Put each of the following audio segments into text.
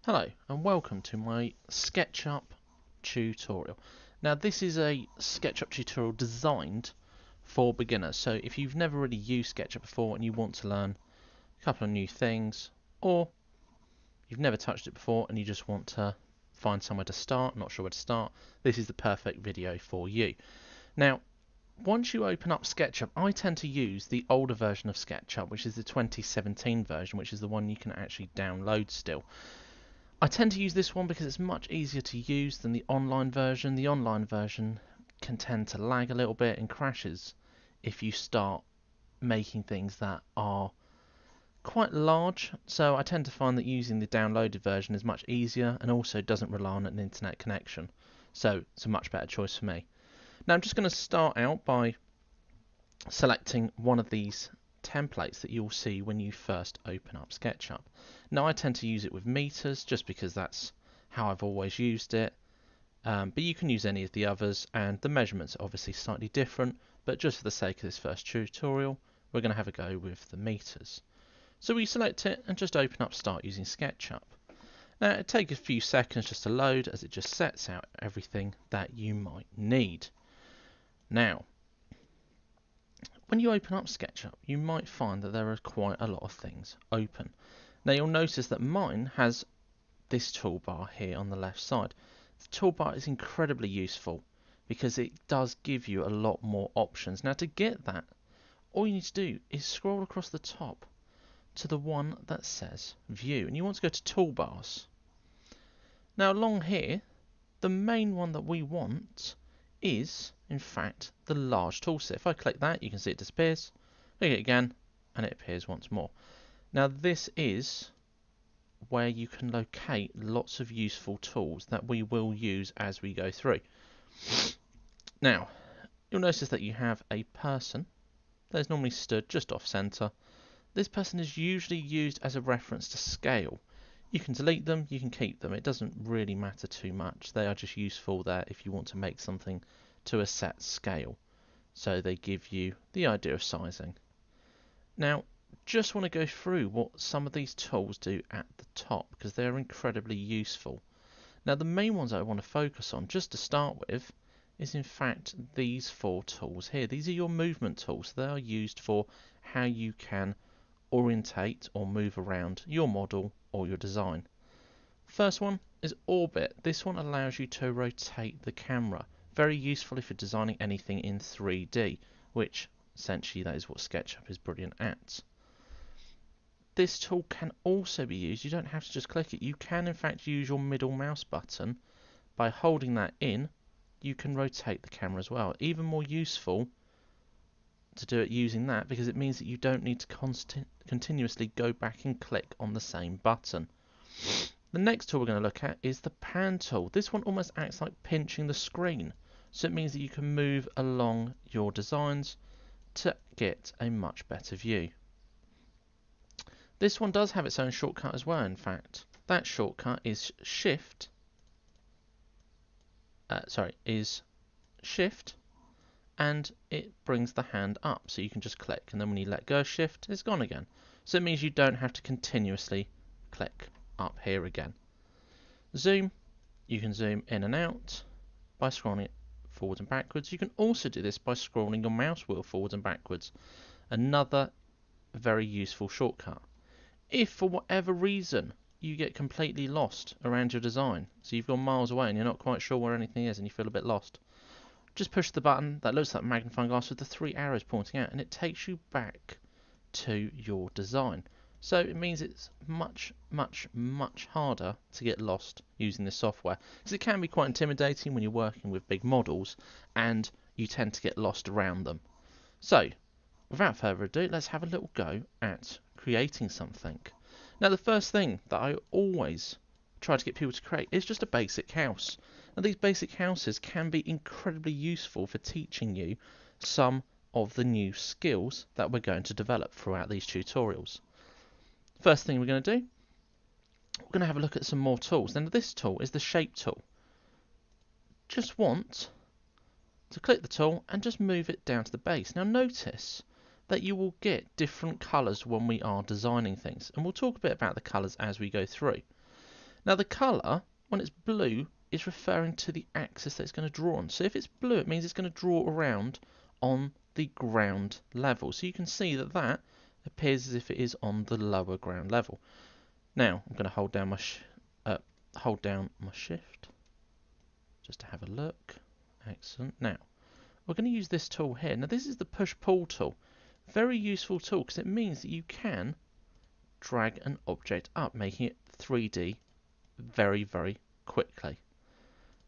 Hello and welcome to my SketchUp tutorial. Now this is a SketchUp tutorial designed for beginners, so if you've never really used SketchUp before and you want to learn a couple of new things, or you've never touched it before and you just want to find somewhere to start, not sure where to start, this is the perfect video for you. Now once you open up SketchUp, I tend to use the older version of SketchUp, which is the 2017 version, which is the one you can actually download still. I tend to use this one because it's much easier to use than the online version. The online version can tend to lag a little bit and crashes if you start making things that are quite large. So I tend to find that using the downloaded version is much easier and also doesn't rely on an internet connection. So it's a much better choice for me. Now I'm just going to start out by selecting one of these templates that you'll see when you first open up SketchUp. Now I tend to use it with meters just because that's how I've always used it, but you can use any of the others, and the measurements are obviously slightly different, but just for the sake of this first tutorial we're going to have a go with the meters. So we select it and just open up Start Using SketchUp. Now it takes a few seconds just to load as it just sets out everything that you might need. Now when you open up SketchUp, you might find that there are quite a lot of things open. Now you'll notice that mine has this toolbar here on the left side. The toolbar is incredibly useful because it does give you a lot more options. Now to get that, all you need to do is scroll across the top to the one that says View, and you want to go to Toolbars. Now along here, the main one that we want is in fact the large tool set. If I click that, you can see it disappears. Click it again and it appears once more. Now this is where you can locate lots of useful tools that we will use as we go through. Now you'll notice that you have a person that is normally stood just off center. This person is usually used as a reference to scale. You can delete them, you can keep them, it doesn't really matter too much. They are just useful there if you want to make something to a set scale. So they give you the idea of sizing. Now, just want to go through what some of these tools do at the top because they're incredibly useful. Now the main ones I want to focus on just to start with is in fact these four tools here. These are your movement tools. They are used for how you can orientate or move around your model or your design. First one is Orbit. This one allows you to rotate the camera. Very useful if you're designing anything in 3D, which essentially that is what SketchUp is brilliant at. This tool can also be used, you don't have to just click it, you can in fact use your middle mouse button. By holding that in, you can rotate the camera as well. Even more useful to do it using that because it means that you don't need to continuously go back and click on the same button. The next tool we're going to look at is the Pan tool. This one almost acts like pinching the screen, so it means that you can move along your designs to get a much better view. This one does have its own shortcut as well, in fact. That shortcut is Shift and it brings the hand up, so you can just click, and then when you let go of Shift, it's gone again. So it means you don't have to continuously click up here again. Zoom, you can zoom in and out by scrolling it forwards and backwards. You can also do this by scrolling your mouse wheel forwards and backwards. Another very useful shortcut. If for whatever reason you get completely lost around your design, so you've gone miles away and you're not quite sure where anything is and you feel a bit lost, just push the button that looks like a magnifying glass with the three arrows pointing out and it takes you back to your design. So it means it's much harder to get lost using this software, because it can be quite intimidating when you're working with big models and you tend to get lost around them. So without further ado, let's have a little go at creating something. Now the first thing that I always try to get people to create is just a basic house. Now these basic houses can be incredibly useful for teaching you some of the new skills that we're going to develop throughout these tutorials. First thing we're going to do, we're going to have a look at some more tools. Now this tool is the Shape tool. Just want to click the tool and just move it down to the base. Now notice that you will get different colours when we are designing things, and we'll talk a bit about the colours as we go through. Now the colour, when it's blue, is referring to the axis that it's going to draw on. So if it's blue, it means it's going to draw around on the ground level. So you can see that that appears as if it is on the lower ground level. Now I'm going to hold down my shift just to have a look. Excellent. Now we're going to use this tool here. Now this is the push-pull tool. Very useful tool because it means that you can drag an object up, making it 3D very, very quickly.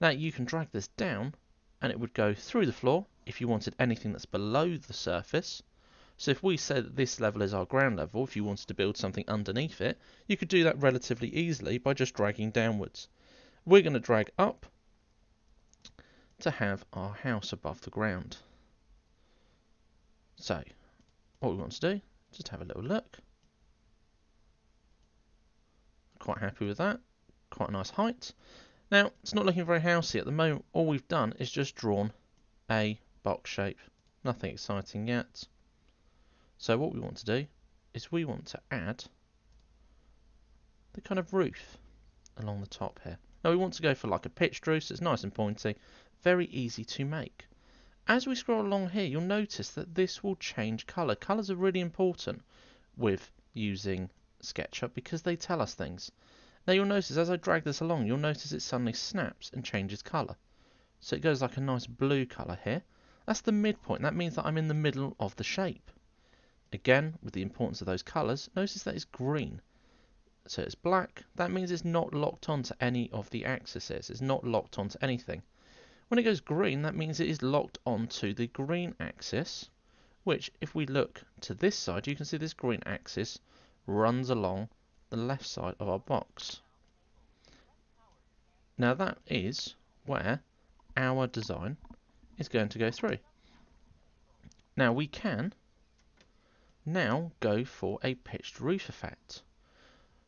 Now you can drag this down and it would go through the floor if you wanted anything that's below the surface. So if we say that this level is our ground level, if you wanted to build something underneath it, you could do that relatively easily by just dragging downwards. We're going to drag up to have our house above the ground. So what we want to do, just have a little look. Quite happy with that. Quite a nice height. Now, it's not looking very housey at the moment. All we've done is just drawn a box shape. Nothing exciting yet. So what we want to do is we want to add the kind of roof along the top here. Now we want to go for like a pitched roof, so it's nice and pointy. Very easy to make. As we scroll along here, you'll notice that this will change colour. Colours are really important with using SketchUp because they tell us things. Now you'll notice as I drag this along, you'll notice it suddenly snaps and changes colour. So it goes like a nice blue colour here. That's the midpoint. That means that I'm in the middle of the shape. Again, with the importance of those colours, notice that it's green. So it's black. That means it's not locked onto any of the axes. It's not locked onto anything. When it goes green, that means it is locked onto the green axis, which if we look to this side, you can see this green axis runs along the left side of our box. Now that is where our design is going to go through. Now we can now go for a pitched roof effect.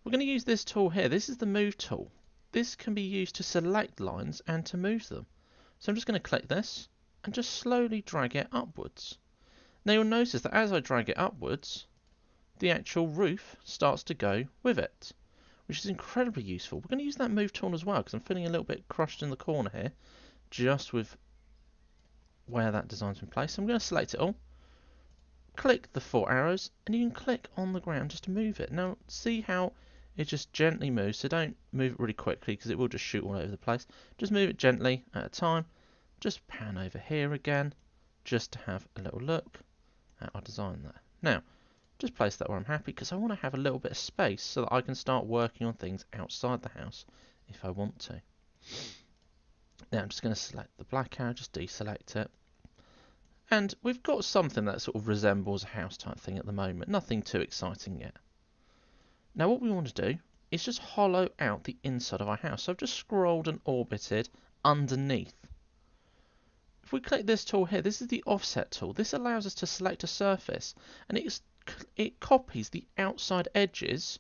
We're going to use this tool here. This is the move tool. This can be used to select lines and to move them. So I'm just going to click this and just slowly drag it upwards. Now you'll notice that as I drag it upwards, the actual roof starts to go with it, which is incredibly useful. We're going to use that move tool as well because I'm feeling a little bit crushed in the corner here, just with where that design's been placed. So I'm going to select it all, click the 4 arrows, and you can click on the ground just to move it. Now see how it just gently moves, so don't move it really quickly because it will just shoot all over the place. Just move it gently at a time. Just pan over here again, just to have a little look at our design there. Now, just place that where I'm happy because I want to have a little bit of space so that I can start working on things outside the house if I want to. Now I'm just going to select the black arrow, just deselect it. And we've got something that sort of resembles a house type thing at the moment. Nothing too exciting yet. Now what we want to do is just hollow out the inside of our house. So I've just scrolled and orbited underneath. If we click this tool here, this is the offset tool. This allows us to select a surface and it copies the outside edges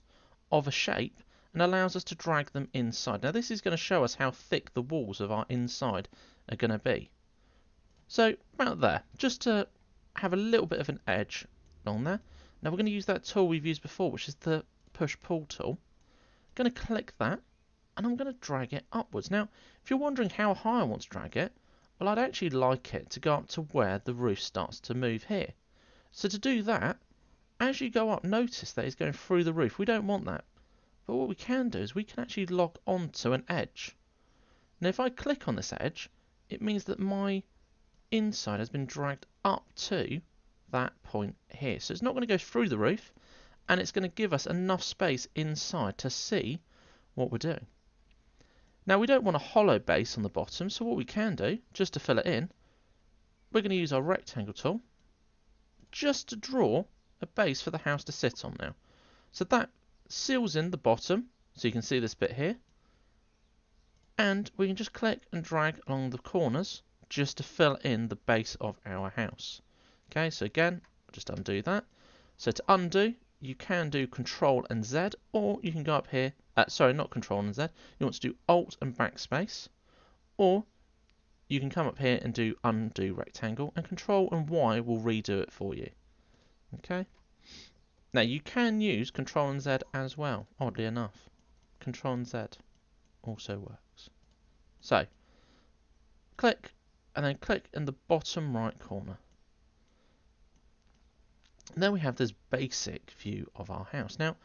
of a shape and allows us to drag them inside. Now this is going to show us how thick the walls of our inside are going to be. So about there, just to have a little bit of an edge on there. Now we're going to use that tool we've used before, which is the push-pull tool. I'm going to click that and I'm going to drag it upwards. Now if you're wondering how high I want to drag it, well I'd actually like it to go up to where the roof starts to move here. So to do that, as you go up, notice that it's going through the roof. We don't want that. But what we can do is we can actually lock onto an edge. Now if I click on this edge, it means that my inside has been dragged up to that point here. So it's not going to go through the roof, and it's going to give us enough space inside to see what we're doing. Now we don't want a hollow base on the bottom, so what we can do, just to fill it in, we're going to use our rectangle tool just to draw a base for the house to sit on now. So that seals in the bottom, so you can see this bit here, and we can just click and drag along the corners just to fill in the base of our house. Okay, so again, just undo that. So to undo, you can do Control and Z, or you can go up here, sorry, not Control and Z, you want to do Alt and Backspace, or you can come up here and do Undo Rectangle, and Control and Y will redo it for you. Okay. Now you can use Control and Z as well, oddly enough. Control and Z. also works. So, click, and then click in the bottom right corner. And then we have this basic view of our house. Now,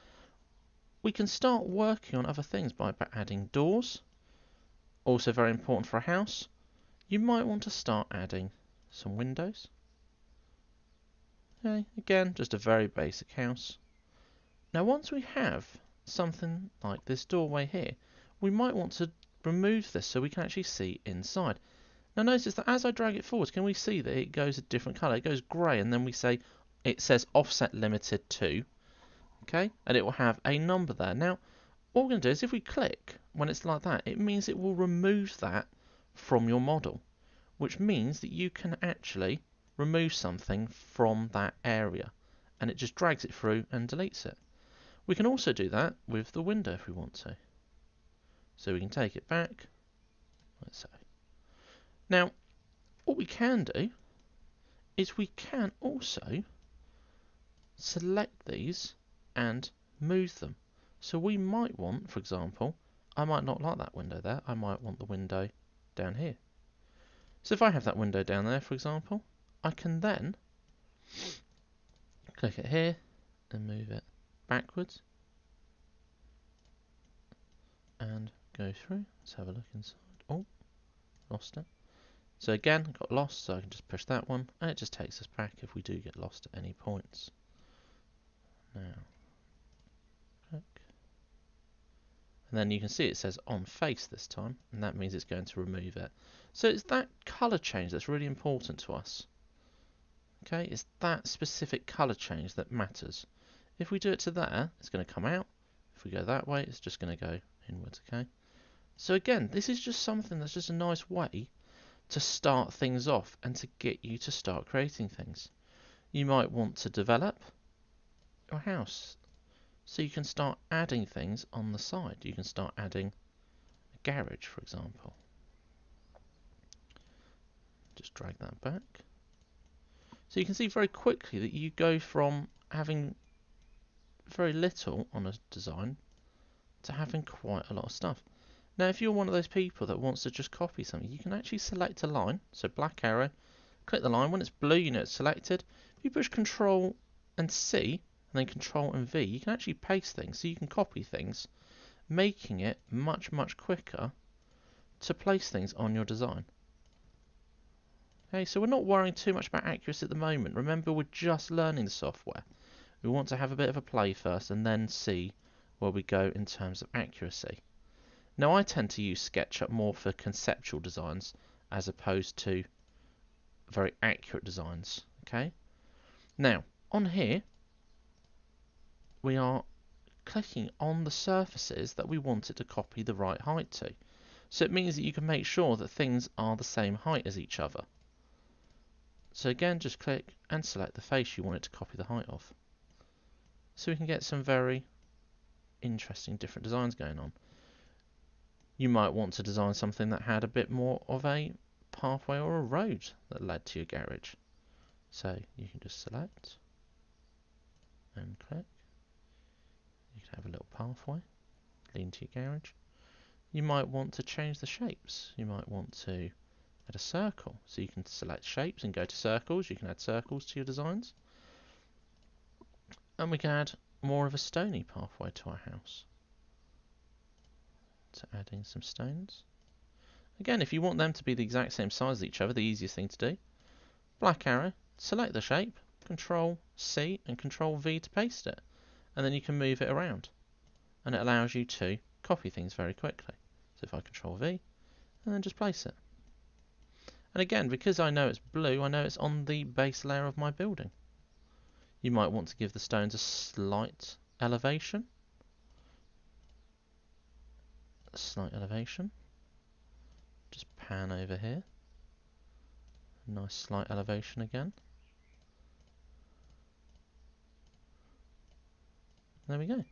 we can start working on other things by adding doors. Also very important for a house. You might want to start adding some windows. Okay, again, just a very basic house. Now, once we have something like this doorway here, we might want to remove this so we can actually see inside. Now notice that as I drag it forward, can we see that it goes a different colour? It goes grey, and then it says offset limited to, okay, and it will have a number there. Now, what we're going to do is if we click when it's like that, it means it will remove that from your model, which means that you can actually remove something from that area, and it just drags it through and deletes it. We can also do that with the window if we want to. So we can take it back, let's say. Now, what we can do is we can also select these and move them. So we might want, for example, I might not like that window there, I might want the window down here. So if I have that window down there, for example, I can then click it here and move it backwards and go through. Let's have a look inside. Oh, lost it. So again, got lost, so I can just push that one, and it just takes us back if we do get lost at any points. Now, click. And then you can see it says on face this time, and that means it's going to remove it. So it's that colour change that's really important to us. Okay, it's that specific colour change that matters. If we do it to there, it's going to come out. If we go that way, it's just going to go inwards, okay? So again, this is just something that's just a nice way to start things off and to get you to start creating things. You might want to develop your house, so you can start adding things on the side. You can start adding a garage, for example. Just drag that back. So you can see very quickly that you go from having very little on a design to having quite a lot of stuff. Now, if you're one of those people that wants to just copy something, you can actually select a line. So black arrow, click the line. When it's blue, you know it's selected. If you push Control and C, and then Control and V, you can actually paste things. So you can copy things, making it much, much quicker to place things on your design. Okay, so we're not worrying too much about accuracy at the moment. Remember, we're just learning the software. We want to have a bit of a play first and then see where we go in terms of accuracy. Now, I tend to use SketchUp more for conceptual designs as opposed to very accurate designs. Okay. Now, on here, we are clicking on the surfaces that we want it to copy the right height to. So it means that you can make sure that things are the same height as each other. So again, just click and select the face you want it to copy the height of. So we can get some very interesting different designs going on. You might want to design something that had a bit more of a pathway or a road that led to your garage. So you can just select and click. You can have a little pathway leading to your garage. You might want to change the shapes. You might want to add a circle. So you can select shapes and go to circles. You can add circles to your designs. And we can add more of a stony pathway to our house. So adding some stones. Again, if you want them to be the exact same size as each other, the easiest thing to do, black arrow, select the shape, Control C and Control V to paste it. And then you can move it around. And it allows you to copy things very quickly. So if I Control V, and then just place it. And again, because I know it's blue, I know it's on the base layer of my building. You might want to give the stones a slight elevation. Just pan over here. Nice slight elevation again. There we go.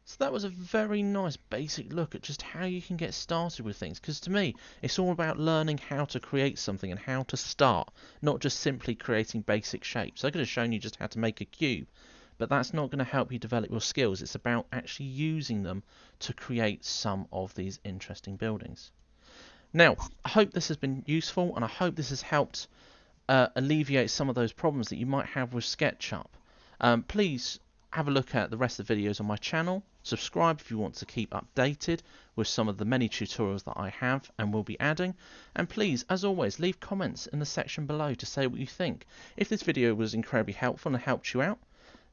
So that was a very nice basic look at just how you can get started with things, because to me it's all about learning how to create something and how to start, not just simply creating basic shapes. I could have shown you just how to make a cube, but that's not going to help you develop your skills. It's about actually using them to create some of these interesting buildings. Now, I hope this has been useful, and I hope this has helped alleviate some of those problems that you might have with SketchUp. Please have a look at the rest of the videos on my channel. Subscribe if you want to keep updated with some of the many tutorials that I have and will be adding. And please, as always, leave comments in the section below to say what you think. If this video was incredibly helpful and helped you out,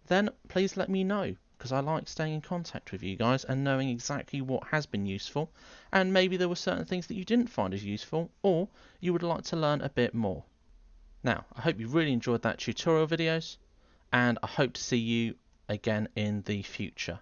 then please let me know, because I like staying in contact with you guys and knowing exactly what has been useful, and maybe there were certain things that you didn't find as useful, or you would like to learn a bit more. Now, I hope you really enjoyed that tutorial videos, and I hope to see you again in the future.